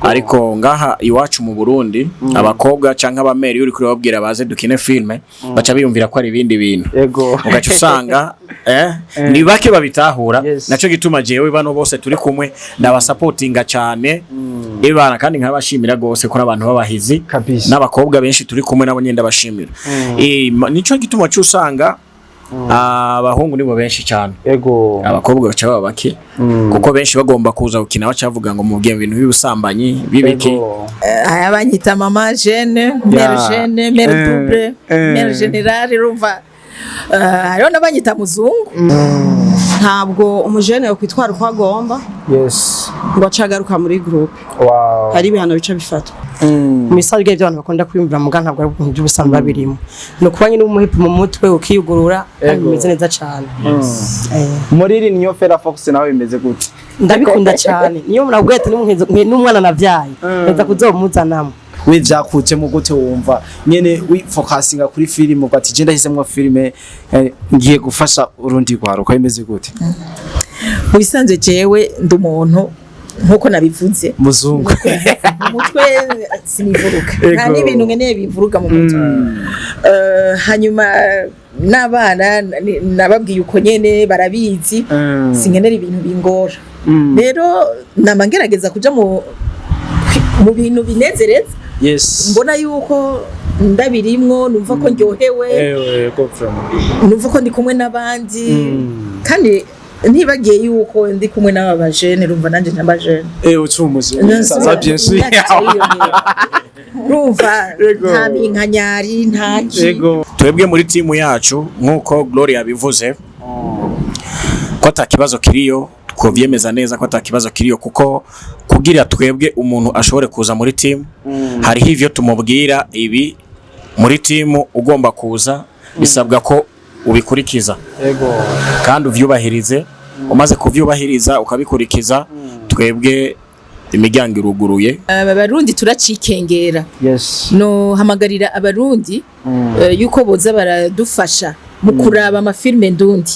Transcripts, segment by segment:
ariko ngaha iwacu mu Burundi abakobwa canke abameri uri kuri babwira baze dukine filme baca biyumvira ko ari ibindi bintu ugaca usanga ni bake babitahura naco gituma jewe bano bose turi kumwe ndabasupportinga cyane ibana kandi nkabashimira gose ko abantu babahizi n'abakobwa benshi turi kumwe nabo nyenda bashimira nico gituma cyo usanga abahungu nibo benshi cyane abakobwa baca baba bake kuko benshi bagomba kuza gukina bacavuga ngo mubwiye ibintu by'ubusambanyi bibiki abanyita mama jeune mère jeune mère double mère générale rumva hariho n'abanyita muzungu ntabwo umujene yo kwitwara uko agomba ngo acagaruka muri groupe hari ibihano bica bifatwa misali bw'ibyo abantu bakunda kwiyumvira mu ntabwo ari ubuntu by'ubusamba birimo no kuba nyine umuhipu mu mutwe ukiyugurura kandi bimeze neza cyane muri iri niyo Fela Fox nawe bimeze gute ndabikunda cyane niyo muragwete n'umwana navyaye neza kuzomuzanamo we vyakutse mu gute wumva nyene we focusinga kuri film ugati je ndahisemwe filme ngiye gufasha urundi rwaruka bimeze gute mu bisanzwe jewe ndumuntu nkuko nabivuze muzungu umutwe sinivuruka nta n'ibintu nkeneye bivuruga mu mutwe hanyuma n'abana nababwiye uko nyene barabizi sinkenera ibintu bingora rero namangerageza kuja mu bintu binezereza mbona yuko ndabirimwo numva ko ndyohewe numva ko ndi kumwe n'abandi kandi ntibagiye yuko ndi kumwe n'aba bajene rumva nanje n'abajene ucumuze ça bien sûr rumva nta minkanyari ntaki twebwe muri timu yacu nkuko Gloria bivuze ko atakibazo kiriyo kuvyemeza neza ko atakibazo kiriyo kuko kugira twebwe umuntu ashobore kuza muri timu hari ivyo tumubwira ibi muri timu ugomba kuza bisabwa ko ubikurikiza kandi uvyubahirize umaze kuvyubahiriza ukabikurikiza twebwe imiryango iruguruye abarundi turacikengera no hamagarira abarundi yuko boza baradufasha mu kuraba amafilme ndundi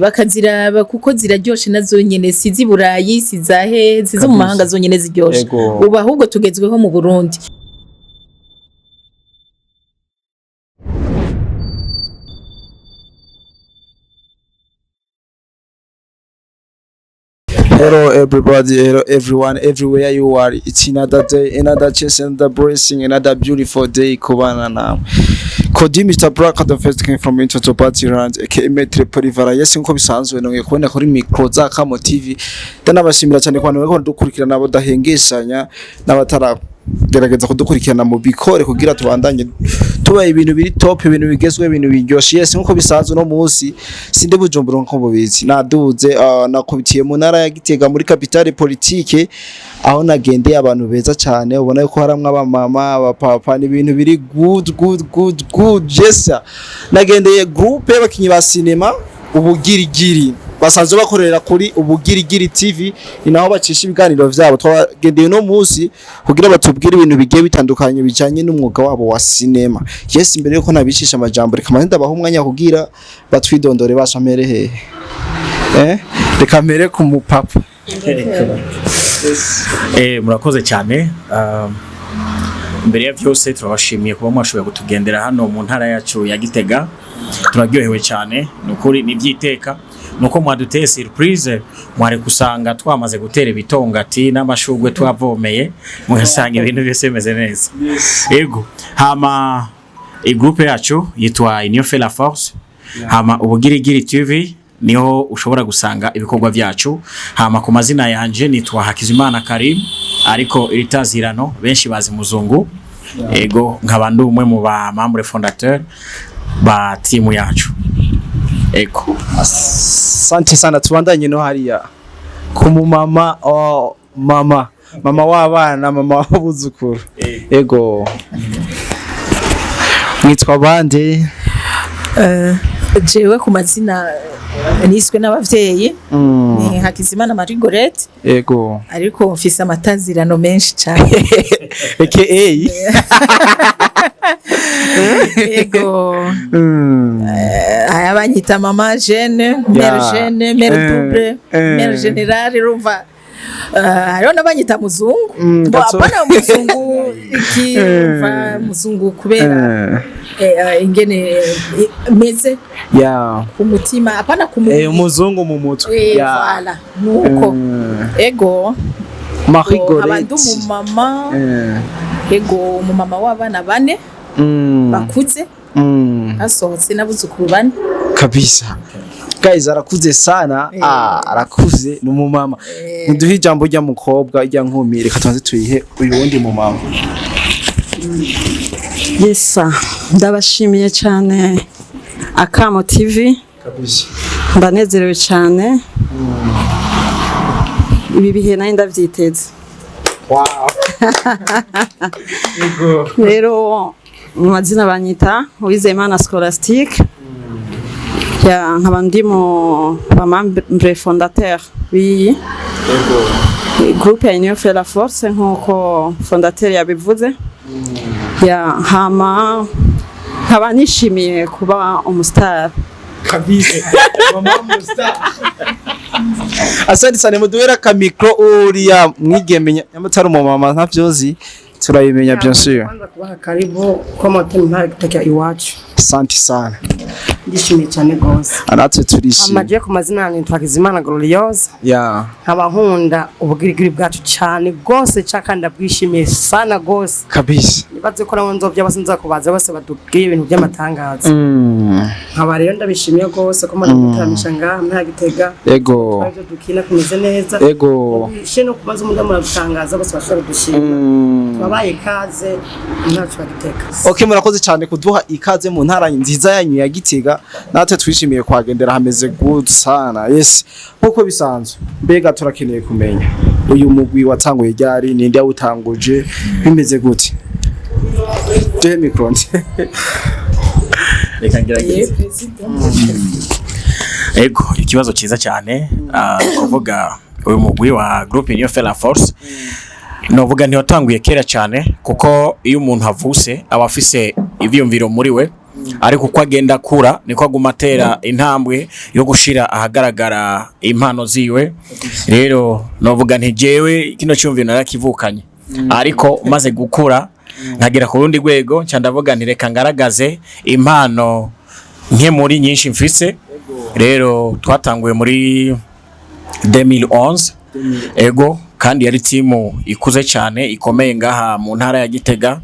bakaziraba kuko ziraryoshe nazo nyene sizi Burayi sizahe sizo mu mahanga zonyene ziryoshe ubu ahubwo tugezweho mu Burundi. Hello everybody, hello everyone, everywhere you are. It's another day, another chance, another blessing, another beautiful day. Kubana na Kodi Mr. Black, the first came from Into Party Rand, aka Metre Polivara. Yes, nko bisanzwe nongeye kubona kuri micro za Kamo TV. Ndanabashimira cyane kwano ko dukurikirana abo dahengesanya n'abatara gerageza kudukurikirana mu bikore kugira tubandanye tuba ibintu biri top, ibintu bigezwe, ibintu biryoshye. Yes, nko bisanzwe no munsi sinde Bujumbura nko bubizi naduze nakubitiye mu ntara ya Gitega muri capitale politique aho nagendeye abantu beza cyane ubona ko haramwe abamama abapapa n'ibintu biri good jesa nagendeye groupe y'abakinyi ba cinema ubugirigiri basanzwe bakorera kuri ubugirigiri TV inaho bacisha ibiganiro vyabo twagendeye no munsi kugira batubwire ibintu bigiye bitandukanye bijanye n'umwuga wabo wa cinema. Yes, imbere yuko nabicisha amajambo reka manenda baho umwanya kugira batwidondore bashamere hehe reka mere ku mupapa. Murakoze cyane mbere ya byose turabashimiye kuba mwashoboye kutugendera hano mu ntara yacu ya Gitega turaryohewe cyane nukuri nibyiteka nuko mwaduteye surprise mware kusanga twamaze gutera ibitongati n'amashugwe twavomeye mugasanga ibintu byose bimeze neza. Yego hama groupe yacu yitwa Union Fela Force hama ubugirigiri TV niho ushobora gusanga ibikorwa byacu. Hama ku mazina yanje nitwa Hakizimana Karim ariko iritazirano benshi bazi muzungu. Ego nk'abantu umwe mu ba membre fondateur ba timu yacu. Eko asante sana tubandanye no hariya ku mama mama w'abana mama w'abuzukuru. Ego mwitwa bande? Jewe ku mazina niswe n'abavyeyi ni Hakizimana Marigorette. Ego ariko mfise amatazirano menshi cyane aka Ego abanyita mama jeune mère jeune mère double mère générale rumva hariho n'abanyita muzungu apana muzungu ikiva muzungu kubera ingene meze umutima apana kumubiri umuzungu mu mutwe voilà nuko ego Marie Gorette abandu mu mama ego umumama w'abana bane bakuze asohotse n'abuzukuru bane kabisa. Guys arakuze sana arakuze n'umumama. Nduhe ijambo rya mukobwa rya nkumi reka tubanze tuyihe uyu wundi mumama. Yesa ndabashimiye cyane Akamo TV kabisa. Ndanezerewe cyane ibi bihe nari ndavyiteze. Wow. Rero mu mazina banyita Uwizeyimana Scholastique ya nkaba ndi mu membre fondateur w'iyi groupe ya Union fait la force nk'uko fondateur yabivuze ya hama nkaba nishimiye kuba umustar kabisa. Mama umustar. Asante sana muduhera ka micro uriya mwigemenya nyamutari umumama ntavyozi turayimenya bien sûr. Kwanza kubaha karibu kwa motoni mpari kutokea iwacu. Asante sana. Ndishimiye cyane gose. Anatwe turishimye. Amaje ku mazina ni Twakizimana Gloriose. Nkaba nkunda ubugirigiri bwacu cyane gose cyakandi bwishimiye sana gose. Kabisa. Nibaze ko nawo nzovya basinza kubaza bose batubwiye ibintu by'amatangazo. Nkaba rero ndabishimiye gose ko muri gutaramisha ngaha muri Gitega. Ego. Baje dukina kumeze neza. Ego. Shino kubaza umuntu muratangaza bose bashobora gushima. Twabaye ikaze ntacu Gitega. Okay, murakoze cyane kuduha ikaze mu ntara nziza yanyu ya Gitega. Natwe twishimiye kwagendera hameze good sana. Yes. Nkuko bisanzwe. Mbega turakeneye kumenya uyu mugwi watanguye ryari ninde yawutanguje bimeze gute? Je micro. Reka ngerageze. Ego ikibazo cyiza cyane kuvuga uyu mugwi wa groupe Union fait la force novuga nti watanguye kera cyane kuko iyo umuntu avuse aba afise ivyumviro muri we ariko uko agenda kura niko aguma atera intambwe yo gushira ahagaragara impano ziwe. Rero novuga nti jewe kino cyumviro narakivukanye ariko maze gukura nkagera ku rundi rwego nca ndavuga nti reka ngaragaze impano nke muri nyinshi mfise. Rero twatanguye muri 2011 ego kandi yari timu ikuze cyane ikomeye ngaha mu ntara ya Gitega.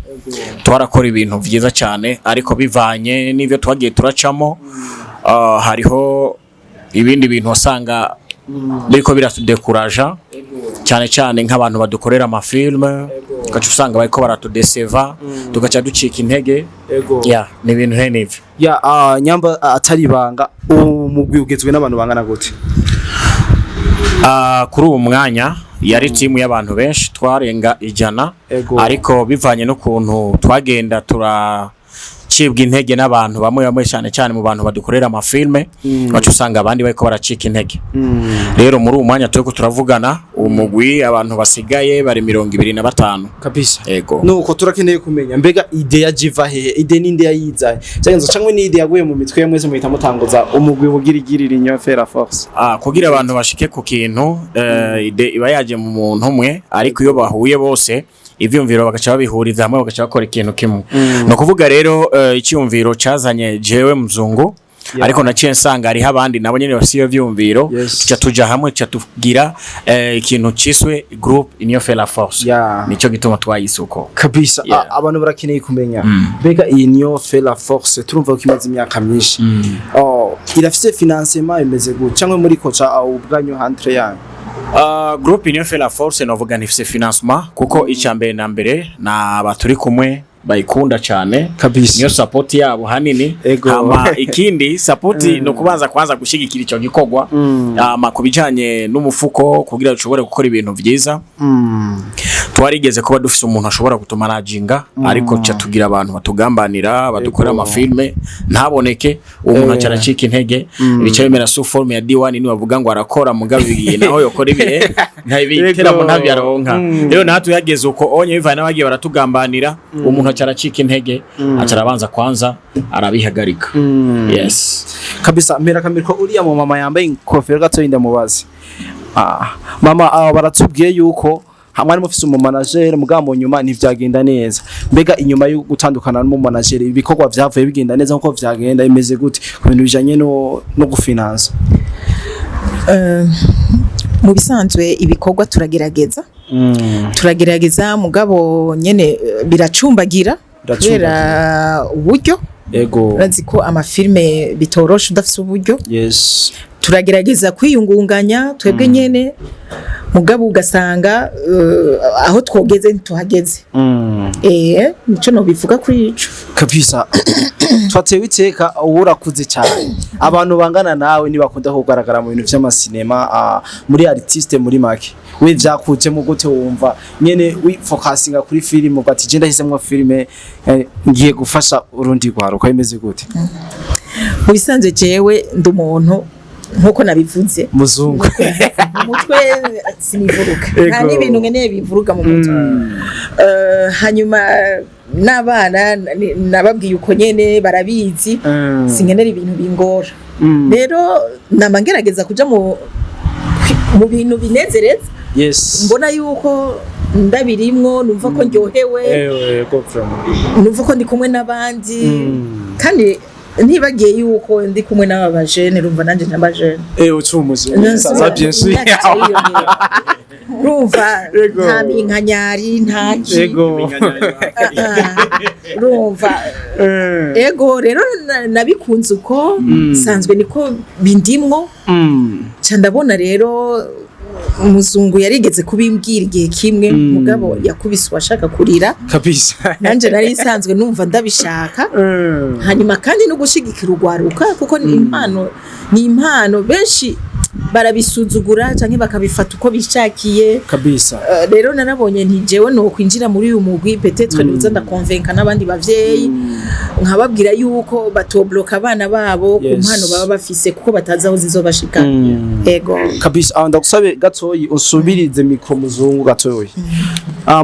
Twarakora ibintu byiza cyane ariko bivanye n'ivyo twagiye turacamo hariho ibindi bintu wasanga biriko biratudekuraja cyane cyane nk'abantu badukorera amafilme ugaca usanga bariko baratudeseva tugaca ducika intege. Ni ibintu nk'ivyo nyamba atari ibanga umugwi ugezwe n'abantu bangana gute? Kuri uwo mwanya yari timu y'abantu benshi twarenga 100 ariko bivanye n'ukuntu twagenda turacibwa intege n'abantu bamwe cyane cyane mu bantu badukorera amafilme bacu usanga abandi bariko baracika intege. Rero muri uwo mwanya turiko turavugana umugwi abantu basigaye bari 25 kabisa. Ego nuko turakeneye kumenya mbega ide ya jiva hehe ide ninde yayizaye cyagenzo cyangwa ni ide yaguye mu mitwe ya mwese muhita mutanguza umugwi bugirigirira Union fait la force kugira abantu bashike ku kintu ide iba yaje mu muntu umwe ariko iyo bahuye bose ivyumviro bagaca babihuriza hamwe bagaca bakora ikintu kimwe. No kuvuga rero icyumviro cazanye jewe muzungu ariko naciye nsanga ari habandi nabo nyene basiyo vyumviro tuca tuja hamwe tuca tugira ikintu ciswe groupe Union fait la force. Nico gituma twayisuko kabisa. Abantu barakeneye kumenya bega iyi Union fait la force turumva ko imaze imyaka myinshi irafise financement imeze gute cyangwa muri koca ubwanyu hantre yanyu? Groupe Union fait la force novuga ntifise financement kuko icyambere na mbere na baturi kumwe bayikunda cyane kabisa. Niyo support yabo hanini ama ikindi support no kubanza kwanza gushigikira ico gikogwa kubijanye n'umufuko kugira ushobore gukora ibintu byiza. Twarigeze kuba dufise umuntu ashobora gutumanaginga ariko cya tugira abantu batugambanira badukora amafilme ntaboneke umuntu acaracika intege bica bimera su forme ya D1 ni bavuga ngo arakora mugabiye naho yokora ibihe ntabitera mu ntabyaronka. Rero natwe yageze uko onye bivana bagiye baratugambanira umuntu acaracika intege acarabanza kwanza arabihagarika. Yes kabisa. Mbera kamiriko uriya mu mama yambaye inkofero gato y'inda mubazi mama baratubwiye yuko hamwe mufise umu manager mugambo nyuma ntivyagenda neza mbega inyuma yo gutandukana n'umu manager ibikorwa vyavuye bigenda neza nko vyagenda imeze gute ku bintu bijanye no gufinansa mu bisanzwe ibikorwa turagerageza mugabo nyene biracumbagira kubera uburyo yego urazi ko amafilme bitorosha udafise uburyo yes turagerageza kwiyungunganya twebwe nyene mugabo ugasanga aho twogeze ntituhageze nico no bivuga kuri ico kabisa twatewe iteka urakuze cyane abantu bangana nawe nibakunda kugaragara mu bintu vy'amasinema muri artiste muri make we vyakuje mu gute wumva nyene we focusinga kuri film ugati je ndahisemwe filme ngiye gufasha urundi rwaruka imeze gute mu bisanzwe jewe ndumuntu nkuko nabivuze muzungu mutwe sinivuruka nta n'ibintu nkeneye bivuruga mu mutwe hanyuma n'abana nababwiye uko nyene barabizi sinkenera ibintu bingora rero namangerageza kuja mu bintu binezereza mbona yuko ndabirimwo numva ko ndyohewe numva ko ndi kumwe n'abandi kandi ntibagiye yuko ndi kumwe n'aba bajene rumva nanje n'abajene ucumuze ça bien sûr rumva nta minkanyari ntaki rumva ego rero nabikunze uko sanzwe niko bindimwo ndabona rero umuzungu yarigeze kubimbwira igihe kimwe mugabo yakubise washaka kurira kabisa nanje nari isanzwe numva ndabishaka hanyuma kandi no gushigikira urwaruka kuko ni impano benshi barabisuzugura canke bakabifata uko bishakiye kabisa rero narabonye nti jewe no kwinjira muri uyu mugwi peut-être nibuza ndakonvenka n'abandi bavyeyi nkababwira yuko batobloka abana babo ku mpano baba bafise kuko batazi aho zizobashika ego kabisa ndagusabe gatoyi usubirize mikro muzungu gatoyi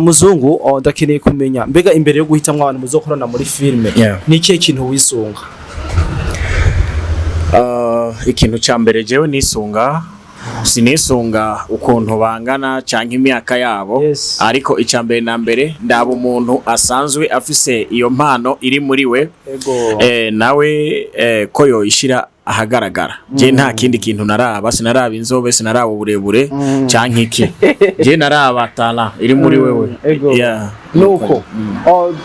muzungu ndakeneye kumenya mbega imbere yo guhitamwa abantu muzokorana muri filme ni ikihe kintu wisunga ikintu ca mbere jewe sinisunga ukuntu bangana canke imyaka yabo ariko ica mbere na mbere ndaba umuntu asanzwe afise iyo mpano iri muri we nawe ko yoishira ahagaragara je nta kindi kintu naraba sinaraba inzobe sinaraba uburebure canke iki je naraba tala iri muri wewe nuko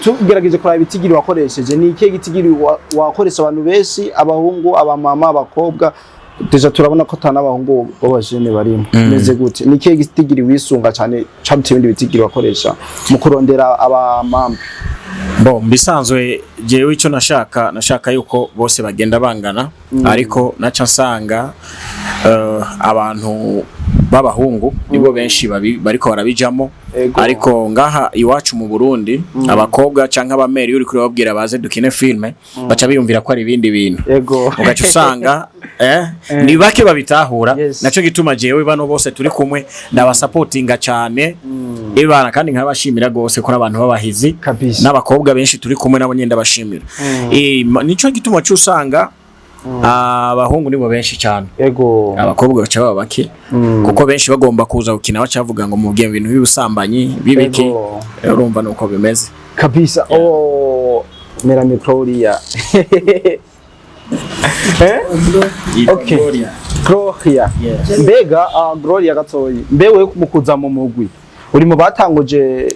tugerageje kuraba ibitigiri wakoresheje ni ikihe gitigiri wakoresha abantu benshi abahungu abamama abakobwa deja turabona ko tana abahungu b'abajene barimo meze gute ni ikihe gitigiri wisunga cyane cyabutse ibindi bitigiri wakoresha mu kurondera abamama bisanzwe jewe ico nashaka yuko bose bagenda bangana ariko naca nsanga abantu b'abahungu nibo benshi bariko barabijamo ariko ngaha iwacu mu Burundi abakobwa canke abameri uri kuri babwira baze dukine filme baca biyumvira ko ari ibindi bintu ugaca usanga ni bake babitahura naco gituma jewe bano bose turi kumwe ndabasupportinga cyane ibana kandi nkabashimira gose ko abantu babahizi n'abakobwa benshi turi kumwe nabo nyenda bashimira nico gituma cyo usanga abahungu nibo benshi cyane abakobwa baca baba bake kuko benshi bagomba kuza gukina bacavuga ngo mubwiye ibintu by'ubusambanyi bibiki urumva nuko bimeze kabisa mera mikroria okay Gloria mbega Gloria gatoyi mbewe mukuza mu mugwi uri mu batanguje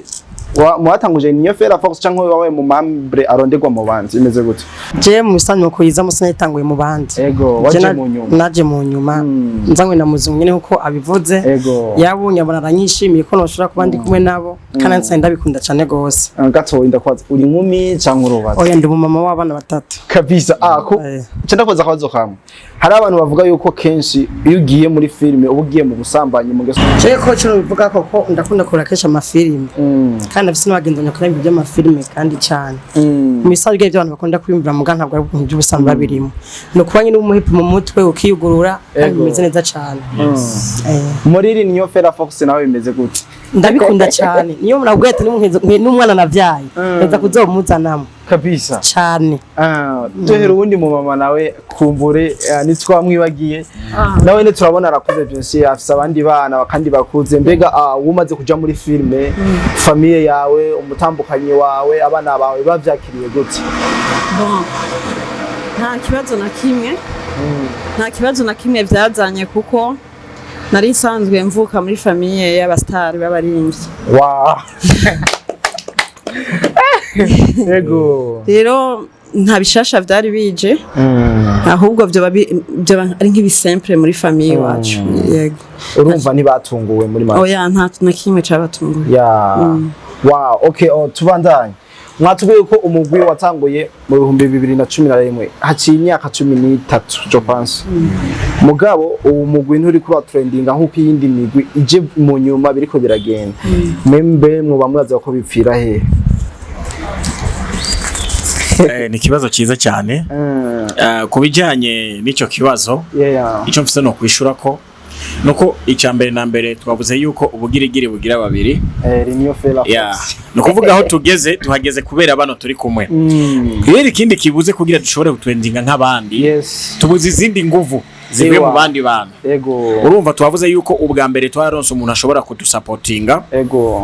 niyo fera fox cyangwa wawe mu membre arondegwa mu bandi imeze gute je mu bisanzwe ko yiza musana itanguye mu bandi naje mu nyuma nzangwe na muzungu nyene uko abivuze yabunye abona aranyishimiye ko noshora ku bandi kumwe nabo kana nsa ndabikunda cyane gose gatoyi ndakwaza uri nkumi cyangwa urubaza oya ndi mama w'abana batatu kabisa ko cyenda koza kwazo kamwe hari abantu bavuga yuko kenshi iyo ugiye muri filme uba ugiye mu busambanyi mu geso je ko cyo bivuga ko ndakunda kora kesha amafilme kandi afise n'abagendanya kuri ibyo amafilme kandi cyane mu bisanzwe by'abantu bakunda kwiyumvira mu ntabwo ari ibintu by'ubusambanyi babirimo no kubanye n'umuhipi mu mutwe ukiyugurura kandi bimeze neza cyane muri niyo fera fox nawe bimeze gute ndabikunda cyane niyo murabwete n'umwana navyaye neza kuzomuzanamo kabisa cyane. Duhera ubundi mu mama nawe kumbure nitwamwibagiye nawe ne turabona arakuze byinshi afise abandi bana kandi bakuze mbega umaze kuja muri filme famille yawe umutambukanye wawe abana bawe bavyakiriye gute? Bon nta kibazo na kimwe byazanye kuko nari nsanzwe mvuka muri famille y'abastari b'abaririmbyi. Wow. Yego. Rero nta bishasha vyari bije ahubwo byo ari nk'ibisimple muri famille wacu. Yego. Urumva ntibatunguwe muri make? Oya nta na kimwe cabatunguye. Wow, okay, tubandanye. Mwatubwiye ko umugwi watanguye mu 2011 haciye imyaka 13 je pense. Mugabo uwo mugwi nturi kuba trending nk'uko iyindi migwi ije mu nyuma biriko biragenda. Membe mwo bamwaza ko bipfira he? Ni kibazo cyiza cyane. Kubijyanye n'icyo kibazo icyo mfite no kwishura ko nuko icyambere na mbere twavuze yuko ubugirigiri bugira babiri. No kuvuga aho tugeze tuhageze kubera bano turi kumwe. Rero ikindi kibuze kugira dushobore gutrendinga nk'abandi. Tubuze izindi nguvu zivuye mu bandi bantu. Urumva twavuze yuko ubwa mbere twaronse umuntu ashobora kudusupportinga.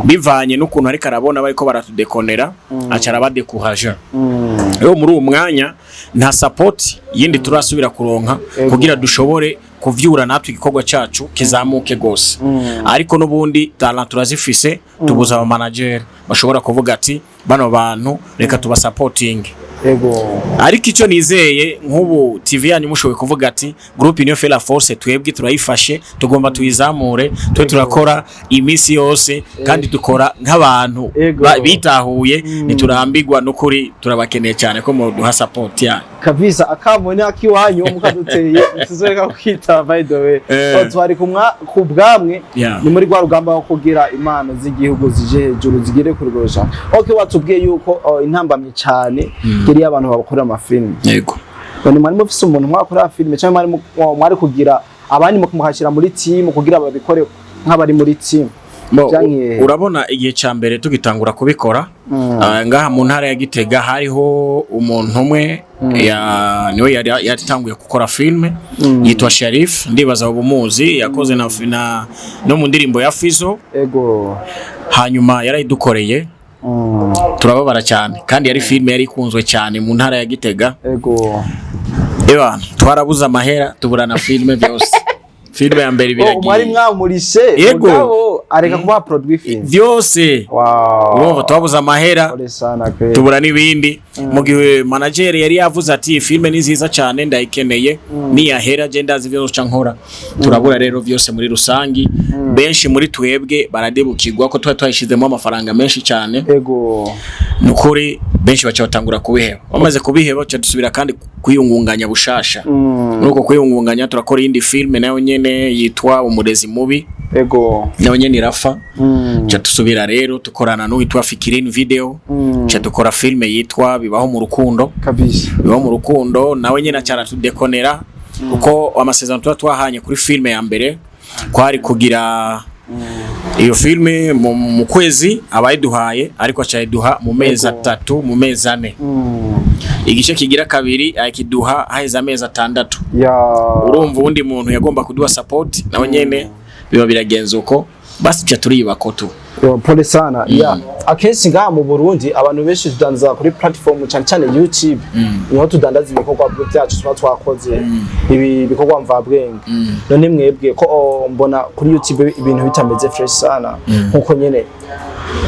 Bivanye n'ukuntu ariko arabona bariko baratudekonera acara badekuhaje. Rero muri uwo mwanya nta support yindi turasubira kuronka kugira dushobore kuvyura natwe igikorwa cyacu kizamuke gose. Ariko nubundi talent turazifise tubuza aba manager bashobora kuvuga ati bano bantu reka tuba supporting. Ariko icyo nizeye nk'ubu TV yanyu mushoboye kuvuga ati groupe Union fait la force twebwe turayifashe tugomba tuyizamure twe turakora imisi yose kandi dukora nk'abantu bitahuye niturambirwa n'ukuri turabakeneye cyane ko mu duha support ya kabisa akamone akiwanyu mukaduteye tuzoreka kwita by the way twari ku bwamwe ni muri gwa rugamba wo kugira impano z'igihugu zije hejuru zigire kurigosha. Okay, watubwiye yuko intambamye cyane kiri abantu bakora amafilm. Yego. Bani mwari mufise umuntu mwakora film cyangwa mwari kugira abandi mukumuhashira muri team kugira babikore nk'abari muri team. Urabona igihe cyambere tugitangura kubikora ngaha mu ntara ya Gitega hariho umuntu umwe niwe yatanguye gukora film yitwa Sharif ndibaza ubumuzi yakoze no mu ndirimbo ya Fizo. Hanyuma yarayidukoreye turababara cyane kandi yari film yari ikunzwe cyane mu ntara ya Gitega. Twarabuza amahera tuburana film byose. Filme ya mbere biragiye. Mwari mwamurishe mugabo areka kuba produit film. Byose. Urumva twabuza amahera. Tubura nibindi. Mu gihe manager yari yavuze ati filme ni nziza cyane ndayikeneye ni yahera je ndazi byo cankora. Turabura rero byose muri rusangi. Benshi muri twebwe baradebukirwa ko twashizemo amafaranga menshi cyane. Nukuri benshi bacha batangura kubiheba. Bamaze kubiheba cyo dusubira kandi kuyungunganya bushasha. Nuko kuyungunganya turakora indi filme nayo nyene yitwa Umurezi Mubi. Nayo nyene irafa. Cyo dusubira rero tukorana n'uwitwa Fikirin Video. Cyo dukora filme yitwa Bibaho mu Rukundo. Kabisa. Bibaho mu Rukundo nawe nyene acara tudekonera uko amasezerano twahanye kuri filme ya mbere kwari kugira iyo filme mu kwezi abayiduhaye ariko acayiduha mu mezi 3 mu mezi 4. Igice kigira kabiri akiduha haheza amezi 6. Urumva undi muntu yagomba kuduha support nawe nyene biba biragenza uko basi cya turibako tu. Pole sana. Akenshi ngaha mu Burundi abantu benshi tudanza kuri platform cyane YouTube. Niho tudandaza ibikorwa byacu twakoze ibi bikorwa mvabwenge. None mwebwe ko mbona kuri YouTube ibintu bitameze fresh sana nkuko nyene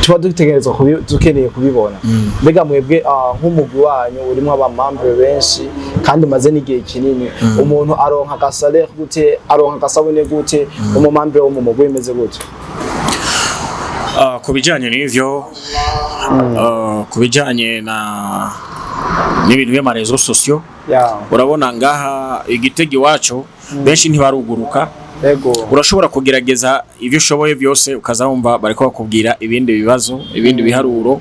tuba dutegerezwa dukeneye kubibona. Mbega mwebwe nk'umugwi wanyu urimo abamambre benshi kandi maze n'igihe kinini umuntu aronka gasale gute aronka gasabone gute umumambre wo mu mugwi imeze gute? Kubijanye n'ivyo kubijanye n'ibintu by'amarezo sociaux urabona ngaha Igitega iwacu benshi ntibaruguruka. Urashobora kugerageza ivyo ushoboye byose ukazamva bariko bakubwira ibindi bibazo ibindi biharuro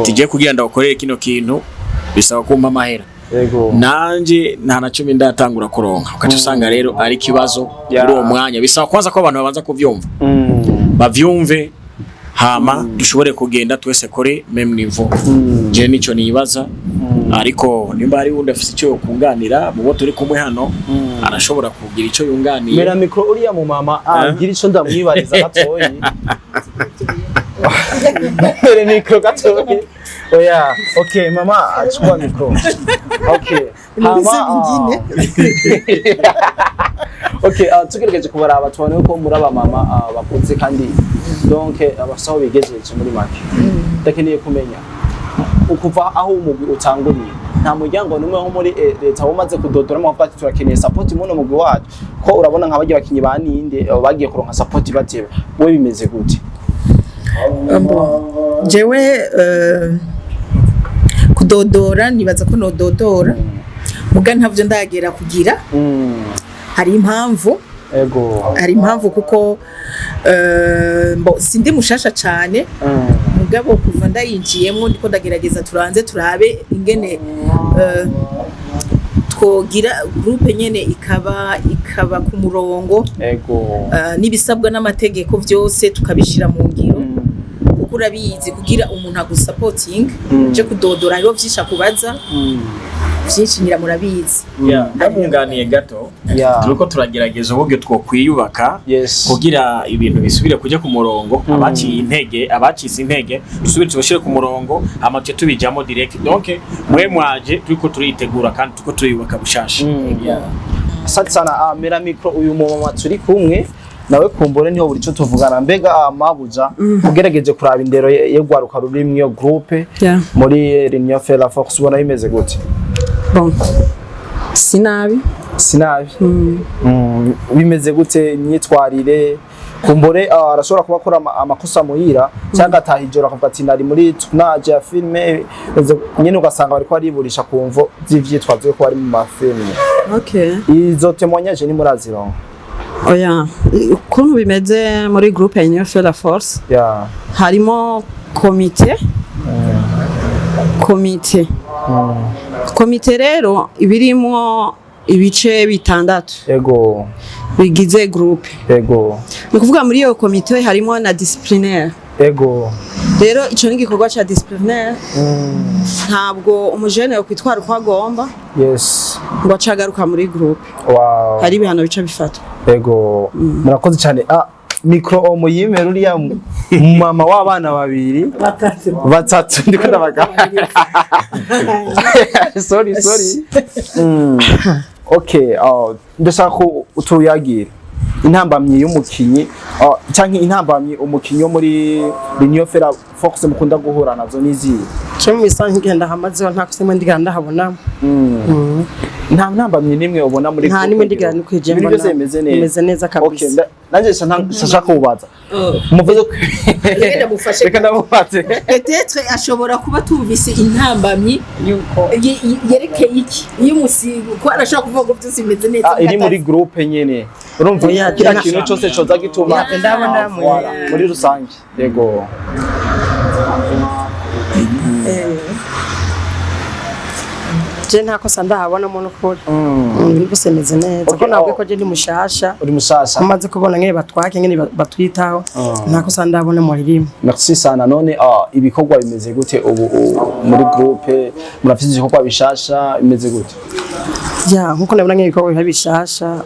tije kugira ndabakorere kino kintu bisaba kumpa amahera. Nanje nta na 10 ndatangura kuronka ukatusanga rero ari kibazo muri uwo mwanya bisaba kwanza ko abantu babanza kuvyumva bavyumve hama dushobore kugenda twese kuri meme niveau. Je nico nibaza ariko nimba ari wundi afite icyo kunganira mu bo turi kumwe hano arashobora kugira icyo yunganiye. Mera micro uriya mu mama agira icyo ndamwibariza gatoyi. Mera micro gatoyi. Oya, okay mama achukua micro. Okay. Hama okay, tugerageje kubaraba tubone ko muri aba mama bakunze kandi donc abasaho bigejeje muri make. Ndakeneye kumenya ukuva aho umugwi utanguriye nta muryango numwe ho muri leta wamaze kudodora mu bati turakeneye support muno mugwi wacu ko urabona nk'abagiye bakinyi baninde bagiye kuronka support bateba we bimeze gute? Jewe kudodora nibaza ko no dodora muga ntavyo ndagera kugira hari impamvu hari impamvu kuko sindi mushasha cyane mugabo kuva ndayinjiyemo ndiko ndagerageza turanze turabe ingene twogira groupe nyene ikaba ku murongo nibisabwa n'amategeko byose tukabishira mu ngiro kuko urabizi kugira umuntu agusupporting je kudodora hariho vyisha kubaza byinshi nyira murabizi ndabunganiye gato turiko turagerageza uburyo twokwiyubaka kugira ibintu bisubire kujya ku murongo abacise intege dusubire tubashire ku murongo amatye tubijamo direct donc mwe mwaje turiko turitegura kandi turiko turiyubaka bushasha. Asante sana Mera micro uyu mama turi kumwe nawe kumbore niho buri cyo tuvugana mbega mabuja ugerageje kuraba indero yegwaruka ruri mu groupe muri Reunion Fera Fox ubona bimeze gute? Bon. Sinabi. Bimeze gute imyitwarire kumbore arashobora kuba akora amakosa muhira cyangwa atahijora akavuga ati nari muri tournage ya filme nyene ugasanga bari ko ariburisha kumvo z'ivyitwazo ko bari mu mafilme. Okay. Izo témoignage ni murazironka? Oya, ukuntu bimeze muri groupe ya Union Fera Force harimo komite rero ibirimo ibice bitandatu bigize groupe. Ni kuvuga muri iyo komite harimo na disciplinaire. Rero ico ni igikorwa ca disciplinaire ntabwo umujene yo kwitwara uko agomba ngo acagaruka muri groupe. Hari ibihano bica bifatwa. Murakoze cyane. Micro muyimera uriya mama w'abana babiri batatu ndiko ndabaga. Sorry. Okay, ndashaka ko utuyagira intambamye y'umukinyi canke intambamye umukinyi wo muri Reunion Fera Fox mukunda guhura nazo nizi. Cyo mu isanzwe ngenda hamazeho nta kusemwe ndigana ndahabona. Nta ntambamye nimwe ubona muri nta nimwe ndigana no kwijemba. Imeze neza kabisa. Okay, nanje shaka kubaza. Muvuze ko reka ndamufate. Peut-être ashobora kuba tumvise intambamye yuko yerekeye iki iyo musigo ko arashaka kuvuga ko byose imeze neza. Iri muri groupe nyene. Urumva kira kintu cyose coza gituma ndabona muri rusange. Je ntako sandahabona muntu kuri bose meze neza ko nabwe ko je ndi mushasha uri mushasha amaze kubona ngene batwake ngene batwitaho ntako sandabona muri rimwe. Merci sana. None ibikorwa bimeze gute ubu muri groupe murafite ibikorwa bishasha bimeze gute? Nkuko nabona ngene ibikorwa bishasha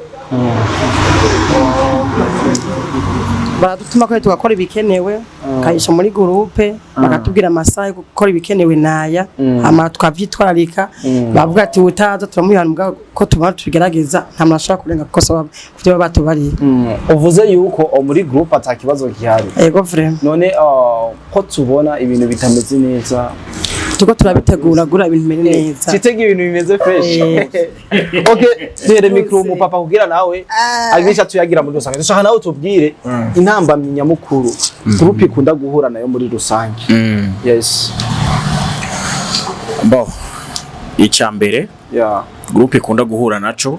baradutuma ko tugakora ibikenewe kayisha muri groupe bakatubwira amasaha yo gukora ibikenewe naya ama twavyitwararika bavuga ati utaza turamuhana ko tuma tugerageza nta mashaka kurenga kosa kuvyo batubari. Uvuze yuko muri groupe atakibazo gihari. Yego vraiment. None ko tubona ibintu bitameze neza tuko turabitegura gura ibintu bimeze neza. Citege ibintu bimeze fresh. Okay, tere micro mu papa kugira nawe agisha tuyagira muri rusange. Dushaka nawe tubwire intambamye nyamukuru groupe ikunda guhura nayo muri rusange. Yes. Bo icyambere groupe ikunda guhura naco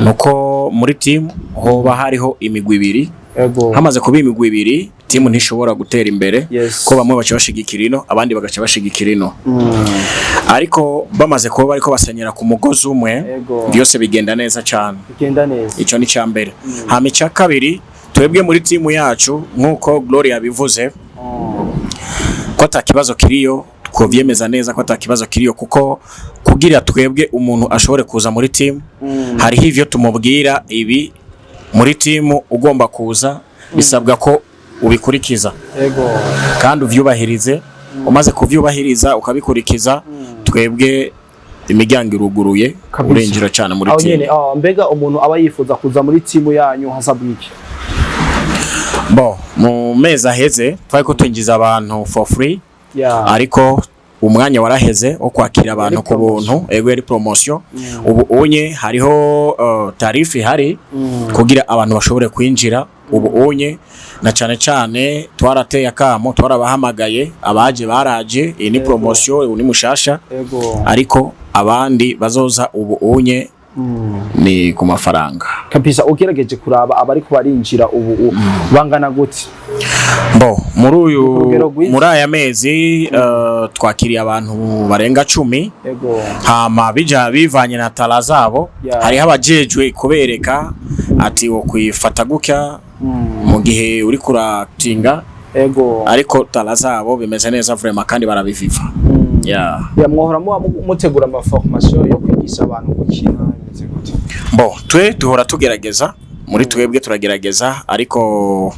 nuko muri team hoba hariho imigwi ibiri. Hamaze kuba imigwi ibiri timu ntishobora gutera imbere ko bamwe baca bashigikira ino abandi bagaca bashigikira ino. Ariko bamaze kuba bariko basenyera ku mugozi umwe byose bigenda neza cyane. Ico ni cyambere. Hama icya kabiri twebwe muri timu yacu nkuko Gloria bivuze ko atakibazo kiriyo twovyemeza neza ko atakibazo kiriyo kuko kugira twebwe umuntu ashobore kuza muri team hariho ivyo tumubwira ibi muri team ugomba kuza bisabwa ko ubikurikiza kandi uvyubahirize umaze kuvyubahiriza ukabikurikiza twebwe imiryango iruguruye urenjira cyane muri team. Mbega umuntu aba yifuza kuza muri team yanyu hasabwa iki? Mu mezi aheze twari ko twinjiza abantu for free ariko umwanya waraheze wo kwakira abantu ku buntu ego yari promotion ubu unye hariho tarifi hari kugira abantu bashobore kwinjira ubu unye na cyane twarateye akamo twarabahamagaye abaje baraje iyi ni promotion ni mushasha ariko abandi bazoza ubu unye ni ku mafaranga kabisa. Ugerageje kuraba abari ko barinjira ubu bangana gute? Muri aya mezi twakiriye abantu barenga 10 hama bija bivanye na tala zabo hariho abajejwe kubereka ati wo kwifata gutya mu gihe uri kuratinga ariko tala zabo bimeze neza vraiment kandi barabiviva. Mwohora mutegura ama formation yo kwigisha abantu gukina bimeze gute? Twe duhora tugerageza muri twebwe turagerageza ariko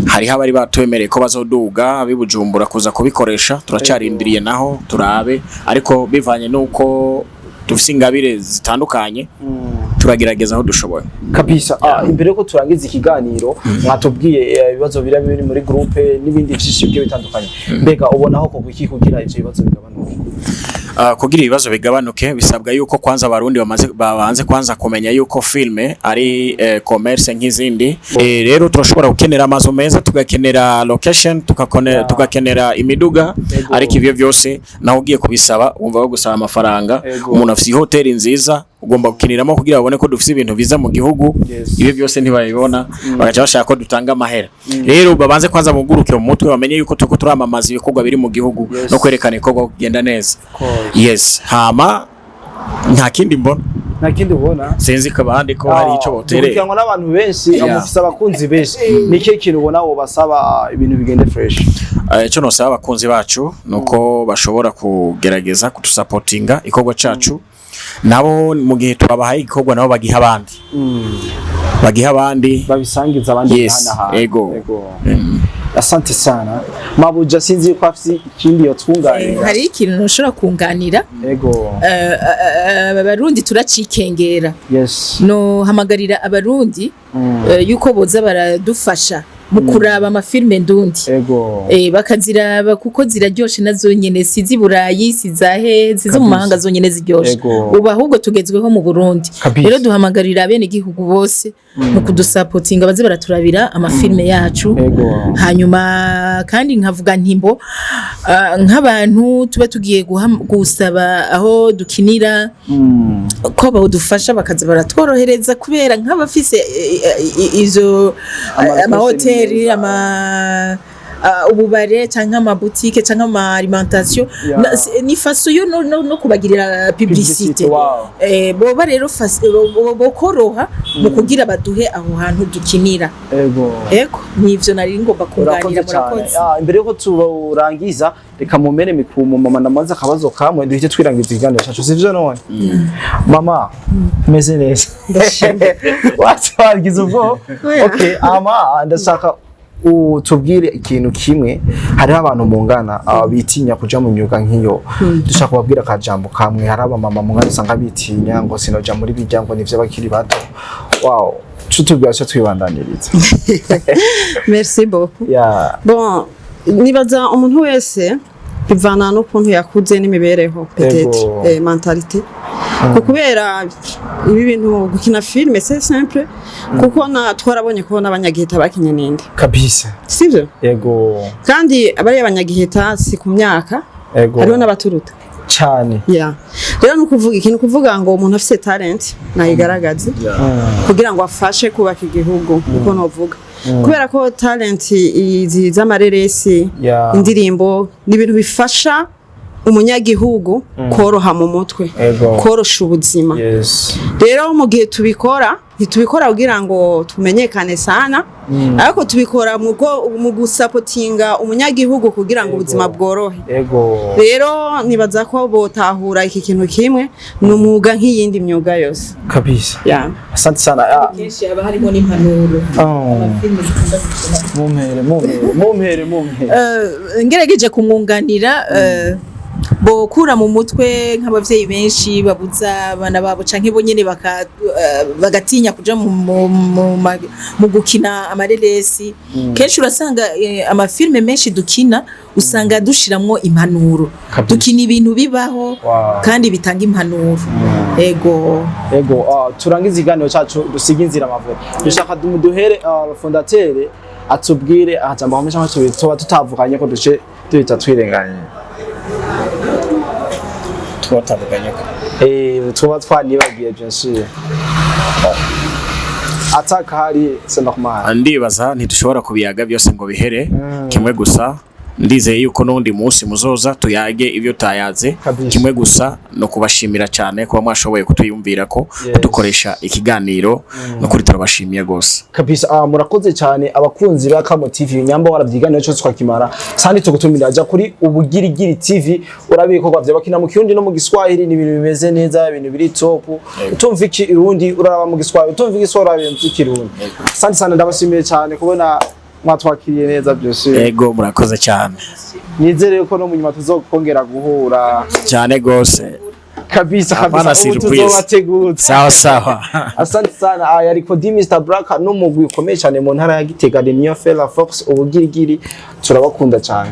hariho abari batwemereye ko bazoduga bibujumbura kuza kubikoresha turacarindiriye naho turabe ariko bivanye nuko dufise ingabire zitandukanye turagerageza aho dushoboye kabisa. Imbere ko turangiza ikiganiro mwatubwiye ibibazo biri muri groupe n'ibindi byinshi byo bitandukanye, mbega ubonaho ko kuki kugira ivyo bibazo bigabanuke? Kugira ibibazo bigabanuke bisabwa yuko kwanza abarundi babanze kwanza kumenya yuko filme ari commerce nk'izindi. Rero turashobora gukenera amazu meza, tugakenera location, tugakenera imiduga, ariko ivyo byose naho ugiye kubisaba umva gusaba amafaranga. Umuntu afite hoteli nziza ugomba gukiniramo kugira babone ko dufite ibintu biza mu gihugu. Ibi byose ntibabibona bagaca bashaka ko dutanga amahera. Rero babanze kwanza muguruke mu mutwe bamenye yuko tuko turamamaza ibikorwa biri mu gihugu no kwerekana ibikorwa kugenda neza. Hama nta kindi mbona. Nta kindi ubona? Sinzi ko abandi ko hari ico boterera. Kugira n'abantu benshi amufisa abakunzi benshi. Niki kintu ubona wo basaba ibintu bigende fresh? Ico no saba abakunzi bacu nuko bashobora kugerageza kutusupportinga ikorwa cacu. Nabo mu gihe twabahaye ikorwa nabo bagiha abandi. Bagiha abandi babisangiza abandi hana. Ego. Asante sana. Mabuja sinzi ko afite ikindi yotunganye. Hari ikintu ushobora kunganira. Abarundi turacikengera. No hamagarira abarundi yuko boza baradufasha mu kuraba amafilme ndundi. Bakaziraba kuko ziraryoshe nazo nyene sizi Burayi sizahe sizo mu mahanga zonyene ziryoshe. Ubu ahubwo tugezweho mu Burundi. Rero duhamagarira abene gihugu bose mu kudusupportinga baze baraturabira amafilme yacu. Hanyuma kandi nkavuga ntimbo nk'abantu tuba tugiye gusaba aho dukinira ko badufasha bakaza baratworohereza kubera nk'abafise izo amahoteli ububare canke amabutike canke ama alimentation ni façon yo no kubagirira publicité. Boba rero bokoroha mu kugira baduhe aho hantu dukinira. Ego nivyo nari ngomba kunganira murakoze. Imbere yuko turangiza reka mumere mikumu mama namaze akabazo kamwe duhite twirangiza ikiganiro cyacu sivyo none? Mama meze neza. Wagize ubwo? Okay, ndashaka utubwire ikintu kimwe. Hari abantu mungana bitinya kuja mu myuga nk'iyo, dushaka kubabwira akajambo kamwe. Hari abamama mungana usanga bitinya ngo sinoja muri bijyango nivyo bakiri bato. Wow, tutubwira cyo twibandaniriza. Merci beaucoup. Bon, nibaza umuntu wese bivana no kuntu yakuze n'imibereho peut-être mentalité. Kubera ibi bintu gukina filme c'est simple kuko twarabonye kubona abanyagiheta bakinye ninde kabisa sivyo. Kandi abari abanyagiheta si ku myaka hariho n'abaturuta cyane. Rero nukuvuga ikintu kuvuga ngo umuntu afite talent nayigaragaze kugira ngo afashe kubaka igihugu uko novuga. Kubera ko talent izi z'amareresi indirimbo ni ibintu bifasha umunyagihugu koroha mu mutwe korosha ubuzima rero mu gihe tubikora ntitubikora kugira ngo tumenyekane sana ariko tubikora mu gusapotinga umunyagihugu kugira ngo ubuzima bworohe rero nibaza ko botahura iki kintu kimwe ni umwuga nk'iyindi myuga yose kabisa asante sana kenshi haba harimo n'impanuro mumpere ngerageje kumwunganira bokura mu mutwe nk'abavyeyi benshi babuza abana babo canke bo nyene bagatinya kuja mu gukina amareresi kenshi urasanga amafilme menshi dukina usanga dushiramwo impanuro dukina ibintu bibaho kandi bitanga impanuro ego turangiza ikiganiro cyacu dusiga inzira amavuta dushaka duhere fondateur atubwire ajambo hamwe cyangwa tuba tutavuganye ko duce duhita twirenganye tuba twanibagiye byinshi ataka hari senda kumana ndibaza ntidushobora kubiyaga byose ngo bihere kimwe gusa ndizeye yuko n'undi munsi muzoza tuyage ibyo tayaze kimwe gusa no kubashimira cyane kuba mwashoboye kutuyumvira ko kudukoresha ikiganiro no kuri turabashimiye gose kabisa murakoze cyane abakunzi ba Kamo TV nyamba warabyiganiro cyo twakimara sandi tugutumira aja kuri ubugirigiri TV urabikorwa bya bakina mu kirundi no mu giswahili ni ibintu bimeze neza ibintu biri top utumva iki irundi uraba mu giswahili utumva igiswahili uraba mu kirundi sandi sana ndabashimiye cyane kubona mwatwakiriye neza byose yego murakoze cyane nizere ko no mu nyuma tuzokongera guhura cyane gose kabisa tuzobategutse sawa asante sana yari Kodi Mr Black no mugwi ukomeye cyane mu ntara ya Gitega Niyo Fela Fox ubugirigiri turabakunda cyane